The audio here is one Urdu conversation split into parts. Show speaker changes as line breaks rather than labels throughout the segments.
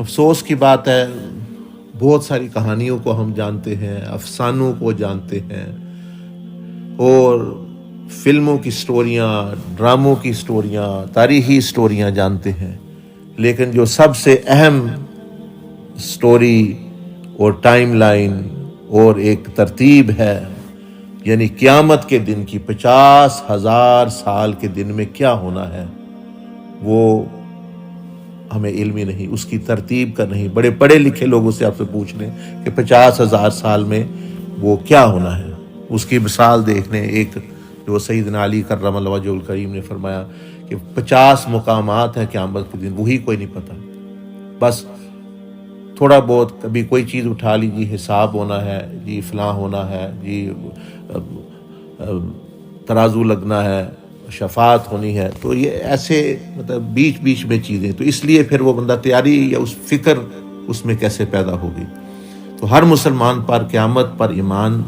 افسوس کی بات ہے، بہت ساری کہانیوں کو ہم جانتے ہیں، افسانوں کو جانتے ہیں، اور فلموں کی سٹوریاں، ڈراموں کی سٹوریاں، تاریخی سٹوریاں جانتے ہیں، لیکن جو سب سے اہم سٹوری اور ٹائم لائن اور ایک ترتیب ہے، یعنی قیامت کے دن کی 50,000 سال کے دن میں کیا ہونا ہے، وہ ہمیں علم ہی نہیں، اس کی ترتیب کا نہیں۔ بڑے پڑھے لکھے لوگوں سے آپ سے پوچھ لیں کہ 50,000 سال میں وہ کیا ہونا ہے، اس کی مثال دیکھ لیں۔ ایک جو سیدنا علی کرم اللہ وجہہ الکریم نے فرمایا کہ 50 مقامات ہیں قیامت کے دن، وہی کوئی نہیں پتہ، بس تھوڑا بہت کبھی کوئی چیز اٹھا لیجیے، حساب ہونا ہے جی، فلاں ہونا ہے جی، ترازو لگنا ہے، شفاعت ہونی ہے، تو یہ ایسے مطلب بیچ بیچ میں چیزیں، تو اس لیے پھر وہ بندہ تیاری یا اس فکر اس میں کیسے پیدا ہوگی۔ تو ہر مسلمان پر قیامت پر ایمان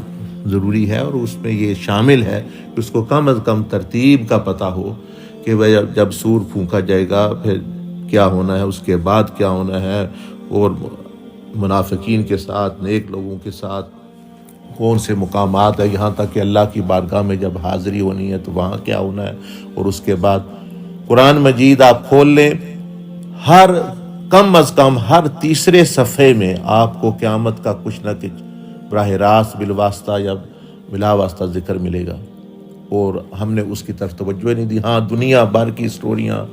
ضروری ہے، اور اس میں یہ شامل ہے کہ اس کو کم از کم ترتیب کا پتہ ہو کہ جب سور پھونکا جائے گا پھر کیا ہونا ہے، اس کے بعد کیا ہونا ہے، اور منافقین کے ساتھ، نیک لوگوں کے ساتھ کون سے مقامات ہیں، یہاں تک کہ اللہ کی بارگاہ میں جب حاضری ہونی ہے تو وہاں کیا ہونا ہے۔ اور اس کے بعد قرآن مجید آپ کھول لیں، ہر کم از کم ہر تیسرے صفحے میں آپ کو قیامت کا کچھ نہ کچھ براہ راست بالواسطہ یا بلا واسطہ ذکر ملے گا، اور ہم نے اس کی طرف توجہ نہیں دی۔ ہاں، دنیا بھر کی سٹوریاں،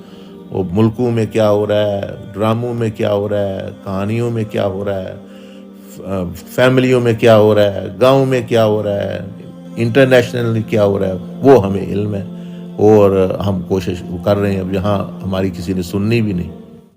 وہ ملکوں میں کیا ہو رہا ہے، ڈراموں میں کیا ہو رہا ہے، کہانیوں میں کیا ہو رہا ہے، فیملیوں میں کیا ہو رہا ہے، گاؤں میں کیا ہو رہا ہے، انٹرنیشنلی کیا ہو رہا ہے، وہ ہمیں علم ہے، اور ہم کوشش کر رہے ہیں، اب یہاں ہماری کسی نے سننی بھی نہیں۔